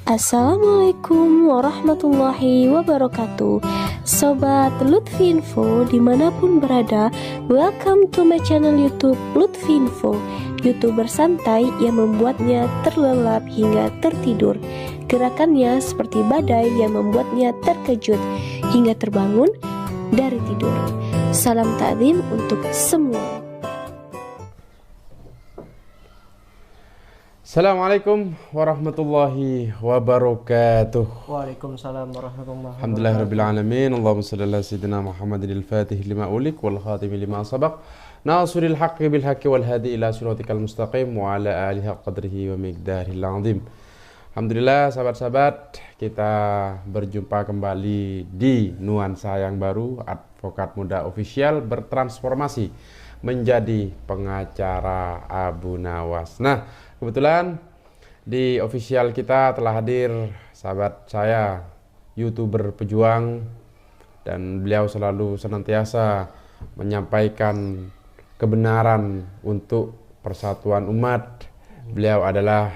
Assalamualaikum warahmatullahi wabarakatuh. Sobat Lutfi Info dimanapun berada, welcome to my channel YouTube Lutfi Info, YouTuber santai yang membuatnya terlelap hingga tertidur. Gerakannya seperti badai yang membuatnya terkejut hingga terbangun dari tidur. Salam takdim untuk semua. Assalamualaikum warahmatullahi wabarakatuh. Waalaikumsalam warahmatullahi wabarakatuh. Alhamdulillahirrabbilalamin. Allahumma salli ala sayyidina Muhammadin al-fatih lima ulik wal khatimi lima sabaq, nasiril haqqi bil haqqi wal hadi ila siratikal mustaqim wa ala alihi qadrihi wa miqdarihil azim. Alhamdulillah sahabat-sahabat, kita berjumpa kembali di nuansa yang baru. Advokat Muda Official bertransformasi menjadi pengacara Abu Nawas. Nah, kebetulan di official kita telah hadir sahabat saya, YouTuber pejuang, dan beliau selalu senantiasa menyampaikan kebenaran untuk persatuan umat. Beliau adalah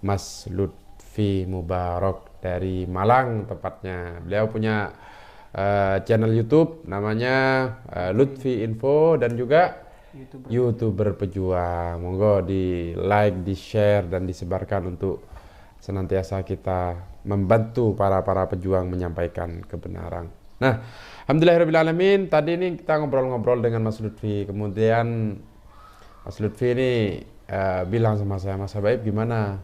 Mas Lutfi Mubarak dari Malang tepatnya. Beliau punya channel YouTube namanya Lutfi Info dan juga YouTuber pejuang. Monggo di like, di share, dan disebarkan untuk senantiasa kita membantu para pejuang menyampaikan kebenaran. Nah, alhamdulillahirrabbilalamin, tadi ini kita ngobrol-ngobrol dengan Mas Lutfi. Kemudian Mas Lutfi ini bilang sama saya, Mas Habaib, gimana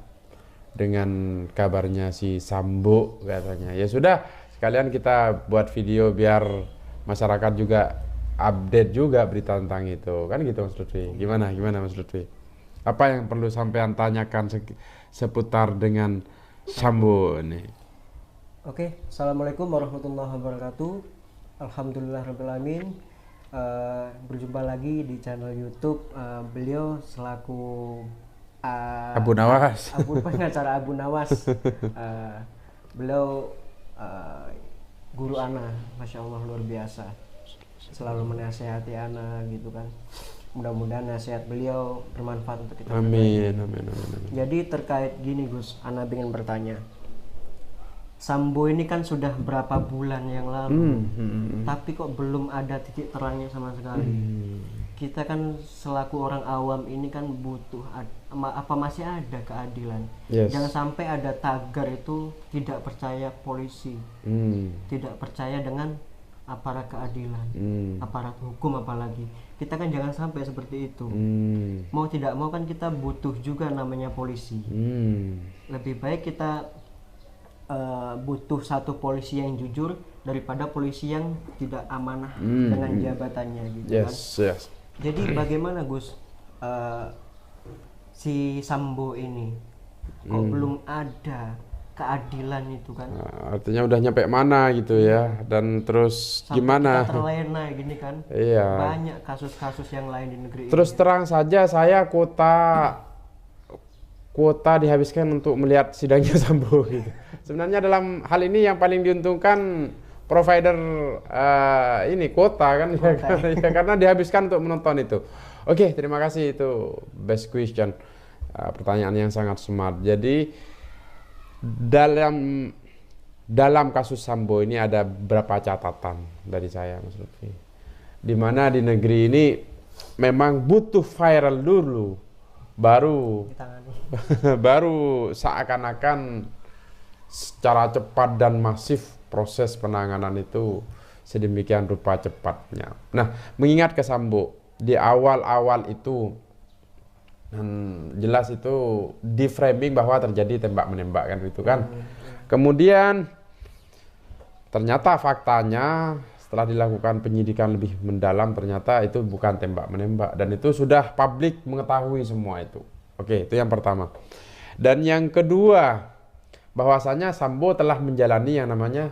dengan kabarnya si Sambo katanya. Ya sudah, sekalian kita buat video biar masyarakat juga update juga berita tentang itu, kan gitu Mas Lutfi. Gimana Mas Lutfi? Apa yang perlu sampean tanyakan seputar dengan Sambo ini? Oke, assalamualaikum warahmatullahi wabarakatuh. Alhamdulillahirrabbilalamin. Berjumpa lagi di channel YouTube beliau selaku Abu Nawas, pengacara Abu Nawas. Beliau guru ana, masya Allah, luar biasa, selalu menasehati ana gitu kan. Mudah-mudahan nasihat beliau bermanfaat untuk kita. Amin. Jadi terkait gini Gus, ana ingin bertanya, Sambo ini kan sudah berapa bulan yang lalu, tapi kok belum ada titik terangnya sama sekali. Kita kan selaku orang awam ini kan butuh apa masih ada keadilan. Yes. Jangan sampai ada tagar itu tidak percaya polisi, tidak percaya dengan aparat keadilan, aparat hukum apalagi. Kita kan jangan sampai seperti itu. Mau tidak mau kan kita butuh juga namanya polisi. Lebih baik kita butuh satu polisi yang jujur daripada polisi yang tidak amanah dengan jabatannya gitu kan. Yes. Jadi bagaimana Gus, si Sambo ini kok belum ada keadilan itu kan? Artinya udah nyampe mana gitu ya, dan terus sampai gimana? kita terlena gini kan? Iya. Banyak kasus-kasus yang lain di negeri Terus ini. terang saja saya kuota dihabiskan untuk melihat sidangnya Sambo gitu. Sebenarnya dalam hal ini yang paling diuntungkan provider ini kuota kan, ya, karena dihabiskan untuk menonton itu. Oke, terima kasih, itu best question, pertanyaan yang sangat smart. Jadi dalam kasus Sambo ini ada beberapa catatan dari saya, Mas Lutfi, di mana di negeri ini memang butuh viral dulu, baru seakan-akan secara cepat dan masif proses penanganan itu sedemikian rupa cepatnya. Nah, mengingat ke Sambo di awal-awal itu, jelas itu di framing bahwa terjadi tembak menembak kan itu kan. Kemudian ternyata faktanya setelah dilakukan penyidikan lebih mendalam, ternyata itu bukan tembak menembak, dan itu sudah publik mengetahui semua itu. Oke, itu yang pertama. Dan yang kedua, bahwasanya Sambo telah menjalani yang namanya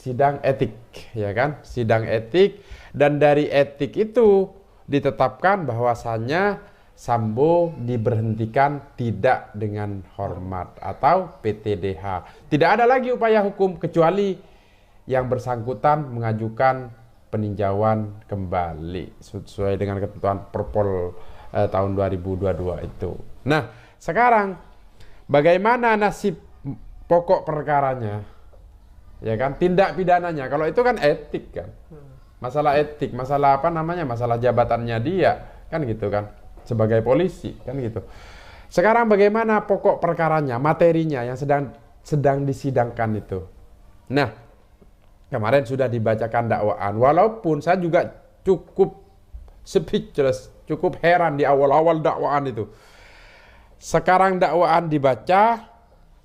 sidang etik, ya kan? Sidang etik, dan dari etik itu ditetapkan bahwasanya Sambo diberhentikan tidak dengan hormat atau PTDH. Tidak ada lagi upaya hukum kecuali yang bersangkutan mengajukan peninjauan kembali sesuai dengan ketentuan Perpol tahun 2022 itu. Nah, sekarang bagaimana nasib pokok perkaranya, ya kan, tindak pidananya. Kalau itu kan etik kan, masalah etik, masalah apa namanya, masalah jabatannya dia kan gitu kan, sebagai polisi kan gitu. Sekarang bagaimana pokok perkaranya, materinya yang sedang disidangkan itu. Nah, kemarin sudah dibacakan dakwaan, walaupun saya juga cukup speechless, cukup heran di awal-awal dakwaan itu. Sekarang dakwaan dibaca,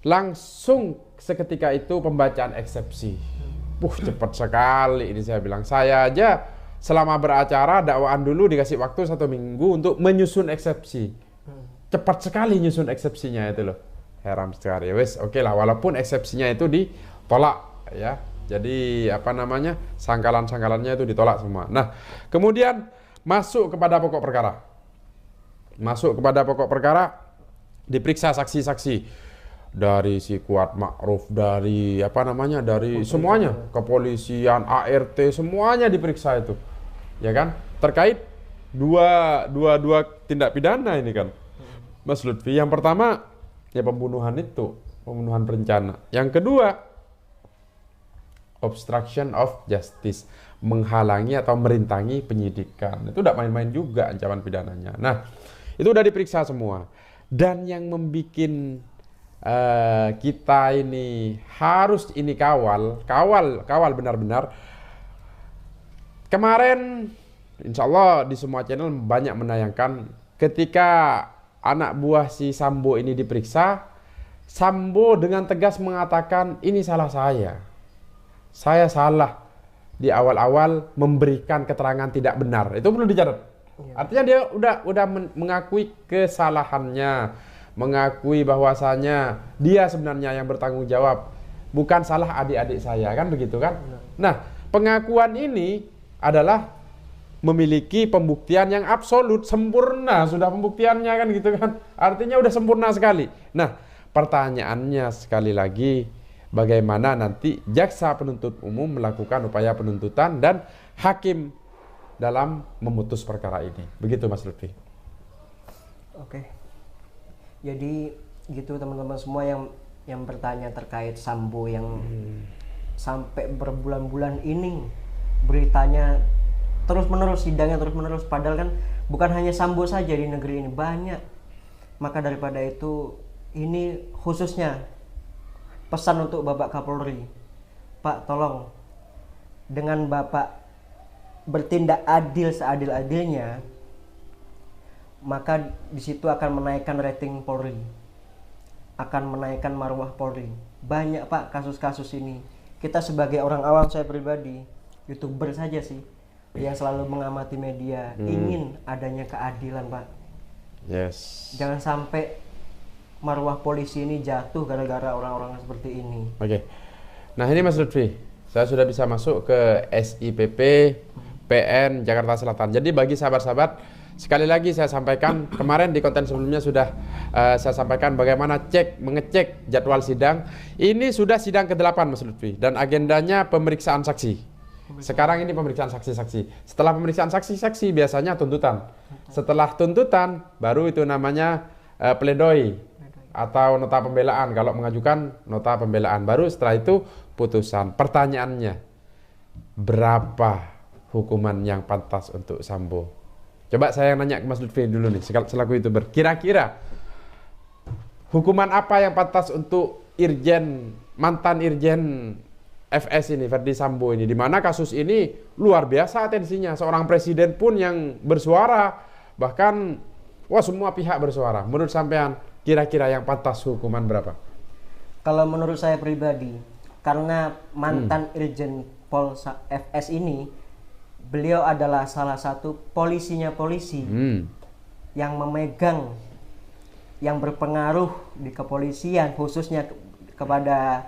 langsung seketika itu pembacaan eksepsi. Cepat sekali ini, saya bilang. Saya aja selama beracara dakwaan dulu dikasih waktu 1 minggu untuk menyusun eksepsi. Cepat sekali nyusun eksepsinya itu loh. Heran sekali. Wes, oke lah, walaupun eksepsinya itu ditolak ya. Jadi apa namanya, sangkalan-sangkalannya itu ditolak semua. Nah, kemudian masuk kepada pokok perkara. Masuk kepada pokok perkara, diperiksa saksi-saksi dari si Kuat Ma'ruf, dari apa namanya, dari semuanya, kepolisian, ART, semuanya diperiksa itu, ya kan? Terkait dua tindak pidana ini kan, Mas Lutfi. Yang pertama ya pembunuhan itu, pembunuhan berencana. Yang kedua, obstruction of justice, menghalangi atau merintangi penyidikan. Itu udah main-main juga ancaman pidananya. Nah, itu udah diperiksa semua. Dan yang membuat kita ini harus ini kawal benar-benar. Kemarin, insya Allah di semua channel banyak menayangkan ketika anak buah si Sambo ini diperiksa, Sambo dengan tegas mengatakan ini salah saya salah di awal-awal memberikan keterangan tidak benar. Itu perlu dicatat. Artinya dia udah mengakui kesalahannya, mengakui bahwasanya dia sebenarnya yang bertanggung jawab, bukan salah adik-adik saya, kan begitu kan? Nah, pengakuan ini adalah memiliki pembuktian yang absolut, sempurna sudah pembuktiannya, kan gitu kan? Artinya udah sempurna sekali. Nah, pertanyaannya sekali lagi, bagaimana nanti jaksa penuntut umum melakukan upaya penuntutan dan hakim dalam memutus perkara ini. Begitu Mas Lutfi. Oke. Jadi gitu teman-teman semua yang bertanya terkait Sambo yang sampai berbulan-bulan ini beritanya terus-menerus, sidangnya terus-menerus, padahal kan bukan hanya Sambo saja di negeri ini, banyak. Maka daripada itu, ini khususnya pesan untuk Bapak Kapolri. Pak, tolong dengan Bapak bertindak adil seadil-adilnya, maka di situ akan menaikkan rating Polri, akan menaikkan marwah Polri. Banyak Pak kasus-kasus ini. Kita sebagai orang awam, saya pribadi, YouTuber saja sih, yang selalu mengamati media, ingin adanya keadilan Pak. Yes. Jangan sampai marwah polisi ini jatuh gara-gara orang-orang seperti ini. Oke. Nah ini Mas Lutfi, saya sudah bisa masuk ke SIPP PN Jakarta Selatan. Jadi bagi sahabat-sahabat, sekali lagi saya sampaikan, kemarin di konten sebelumnya sudah saya sampaikan bagaimana mengecek jadwal sidang. Ini sudah sidang ke-8 Mas Lutfi, dan agendanya pemeriksaan saksi. Sekarang ini pemeriksaan saksi-saksi. Setelah pemeriksaan saksi-saksi biasanya tuntutan. Setelah tuntutan baru itu namanya pledoi atau nota pembelaan. Kalau mengajukan nota pembelaan, baru setelah itu putusan. Pertanyaannya, berapa hukuman yang pantas untuk Sambo? Coba saya nanya ke Mas Lutfi dulu nih, selaku YouTuber. Kira-kira hukuman apa yang pantas untuk mantan Irjen FS ini, Verdi Sambo ini, di mana kasus ini luar biasa atensinya. Seorang presiden pun yang bersuara, bahkan semua pihak bersuara. Menurut sampean, kira-kira yang pantas hukuman berapa? Kalau menurut saya pribadi, karena mantan Irjen Pol FS ini, beliau adalah salah satu polisinya polisi yang memegang, yang berpengaruh di kepolisian, khususnya kepada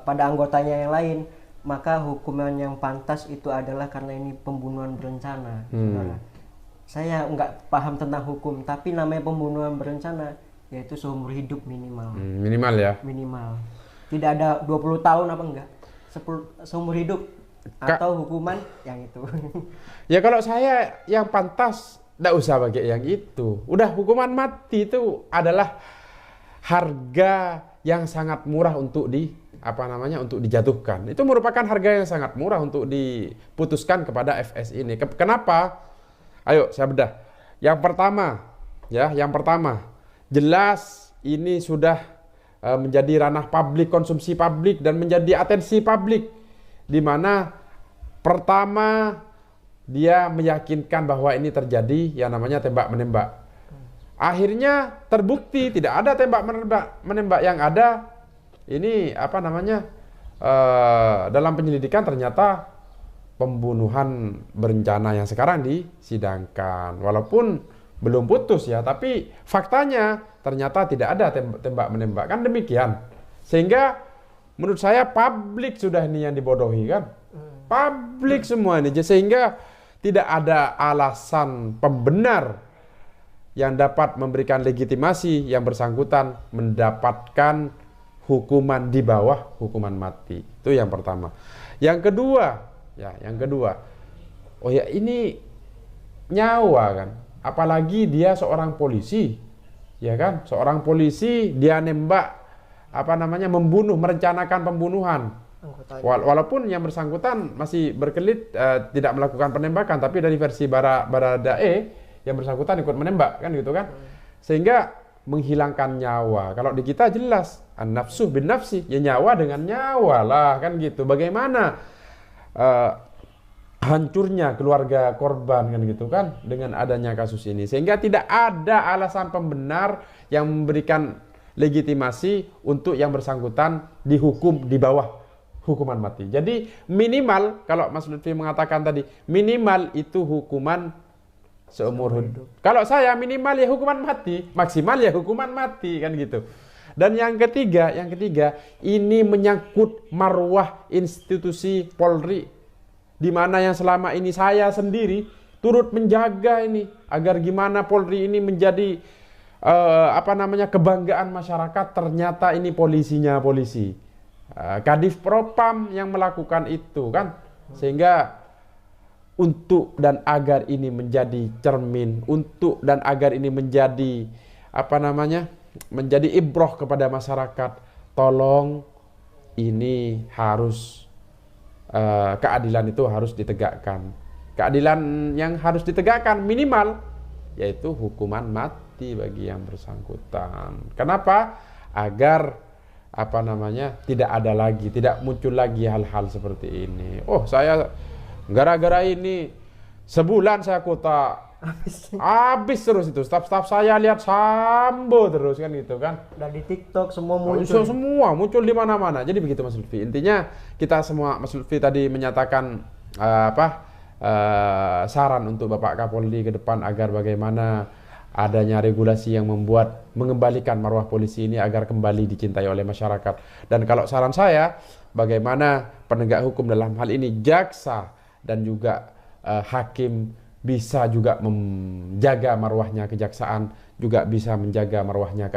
pada anggotanya yang lain, maka hukuman yang pantas itu adalah karena ini pembunuhan berencana. Saya nggak paham tentang hukum, tapi namanya pembunuhan berencana yaitu seumur hidup minimal. Minimal ya? Minimal. Tidak ada 20 tahun apa enggak, seumur hidup atau hukuman yang itu. Ya kalau saya yang pantas, nggak usah pakai yang itu. Udah hukuman mati itu adalah harga yang sangat murah untuk untuk dijatuhkan. Itu merupakan harga yang sangat murah untuk diputuskan kepada FS ini. Kenapa? Ayo saya bedah. Yang pertama, jelas ini sudah menjadi ranah publik, konsumsi publik, dan menjadi atensi publik, di mana pertama dia meyakinkan bahwa ini terjadi yang namanya tembak menembak. Akhirnya terbukti tidak ada tembak menembak, yang ada ini dalam penyelidikan ternyata pembunuhan berencana yang sekarang disidangkan. Walaupun belum putus ya, tapi faktanya ternyata tidak ada tembak menembak, kan demikian. Sehingga menurut saya publik sudah ini yang dibodohi kan. Publik semua ini, sehingga tidak ada alasan pembenar yang dapat memberikan legitimasi yang bersangkutan mendapatkan hukuman di bawah hukuman mati. Itu yang pertama. Yang kedua, ini nyawa kan. Apalagi dia seorang polisi, ya kan? Seorang polisi dia nembak membunuh, merencanakan pembunuhan. Walaupun yang bersangkutan masih berkelit tidak melakukan penembakan, tapi dari versi Baradae yang bersangkutan ikut menembak kan gitu kan. Sehingga menghilangkan nyawa. Kalau di kita jelas an-nafsu bin nafsi, ya nyawa dengan nyawa lah kan gitu. Bagaimana hancurnya keluarga korban kan gitu kan dengan adanya kasus ini, sehingga tidak ada alasan pembenar yang memberikan legitimasi untuk yang bersangkutan dihukum di bawah hukuman mati. Jadi minimal, kalau Mas Lutfi mengatakan tadi minimal itu hukuman seumur hidup. Kalau saya minimal ya hukuman mati, maksimal ya hukuman mati kan gitu. Dan yang ketiga ini menyangkut marwah institusi Polri, di mana yang selama ini saya sendiri turut menjaga ini agar gimana Polri ini menjadi kebanggaan masyarakat. Ternyata ini polisinya polisi, Kadif Propam yang melakukan itu kan. Sehingga untuk dan agar ini menjadi cermin, untuk dan agar ini menjadi menjadi ibroh kepada masyarakat, tolong ini harus keadilan itu harus ditegakkan. Keadilan yang harus ditegakkan minimal yaitu hukuman mati bagi yang bersangkutan. Kenapa? Agar tidak muncul lagi hal-hal seperti ini. Oh, saya gara-gara ini sebulan saya kuota habis terus itu. Staf-staf saya lihat Sambo terus kan gitu kan. Dan di TikTok semua muncul. Semua muncul di mana-mana. Jadi begitu Mas Lutfi. Intinya kita semua, Mas Lutfi tadi menyatakan saran untuk Bapak Kapolri ke depan agar bagaimana adanya regulasi yang mengembalikan marwah polisi ini agar kembali dicintai oleh masyarakat. Dan kalau saran saya, bagaimana penegak hukum dalam hal ini jaksa dan juga hakim bisa juga menjaga marwahnya kejaksaan, juga bisa menjaga marwahnya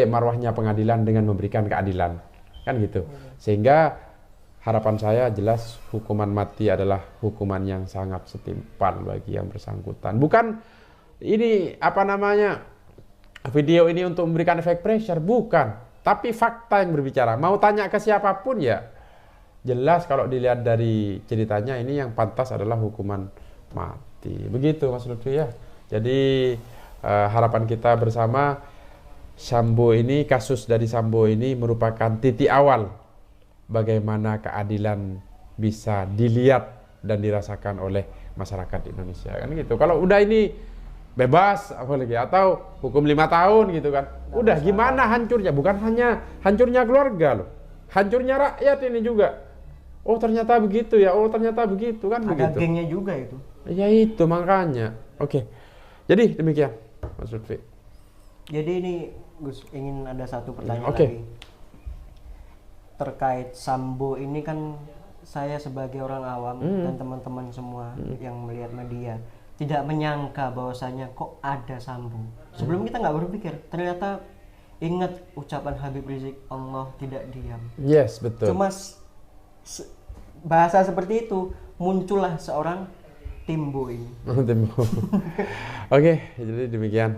marwahnya pengadilan dengan memberikan keadilan, kan gitu. Sehingga harapan saya jelas hukuman mati adalah hukuman yang sangat setimpal bagi yang bersangkutan. Bukan ini video ini untuk memberikan efek pressure, bukan, tapi fakta yang berbicara. Mau tanya ke siapapun ya jelas kalau dilihat dari ceritanya ini yang pantas adalah hukuman mati. Begitu Mas Lutfi ya. Jadi harapan kita bersama, kasus dari Sambo ini merupakan titik awal bagaimana keadilan bisa dilihat dan dirasakan oleh masyarakat Indonesia kan gitu. Kalau udah ini bebas apalagi atau hukum 5 tahun gitu kan, udah gimana hancurnya? Bukan hanya hancurnya keluarga loh, hancurnya rakyat ini juga. Oh ternyata begitu ya, oh ternyata begitu kan. Ada begitu. gengnya juga itu. Ya itu makanya. Oke. Jadi demikian Mas Lutfi. Jadi ini Gus ingin ada satu pertanyaan lagi. Terkait Sambo ini kan saya sebagai orang awam dan teman-teman semua yang melihat media tidak menyangka bahwasanya kok ada Sambo. Sebelum kita nggak berpikir, ternyata ingat ucapan Habib Rizik, Allah tidak diam. Yes, betul. Cuma bahasa seperti itu muncullah seorang Timbo ini. Timbo. Oke, jadi demikian.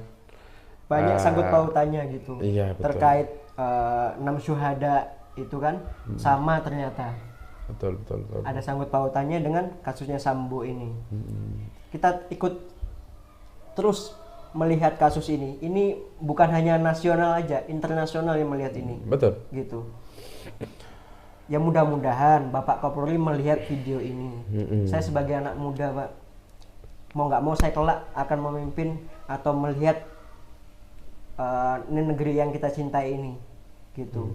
banyak sangkut pautannya gitu. Iya, betul. Terkait 6 syuhada itu kan sama ternyata. Betul. Ada sangkut pautannya dengan kasusnya Sambo ini. Kita ikut terus melihat kasus ini. Ini bukan hanya nasional aja, internasional yang melihat ini. Betul. Gitu. Ya mudah-mudahan Bapak Kapolri melihat video ini. Saya sebagai anak muda, Pak, mau nggak mau saya kelak akan memimpin atau melihat negeri yang kita cintai ini. Gitu.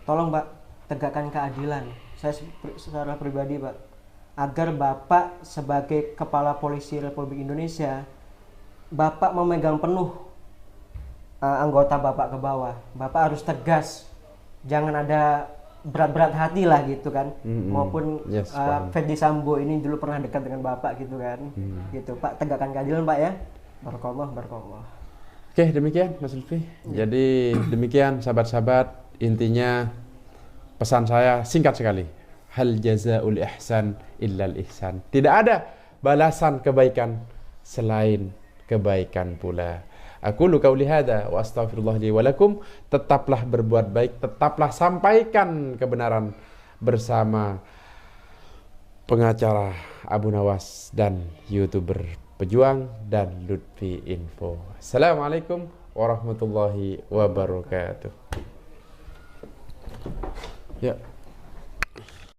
Tolong, Pak, tegakkan keadilan. Saya secara pribadi, Pak, agar Bapak sebagai Kepala Polisi Republik Indonesia, Bapak memegang penuh anggota Bapak ke bawah. Bapak harus tegas, jangan ada berat-berat hati lah gitu kan. Maupun Ferdi Sambo ini dulu pernah dekat dengan Bapak gitu kan. Gitu, Pak, tegakkan keadilan, Pak, ya. Barakallah. Oke, demikian Mas Lutfi. Jadi demikian sahabat-sahabat, intinya pesan saya singkat sekali. Hal jazaul ihsan illal ihsan. Tidak ada balasan kebaikan selain kebaikan pula. Aqulu qauli hadza wa astaghfirullah li wa lakum. Tetaplah berbuat baik, tetaplah sampaikan kebenaran bersama pengacara Abu Nawas dan YouTuber Pejuang dan Lutfi Info. Assalamualaikum warahmatullahi wabarakatuh. Ya.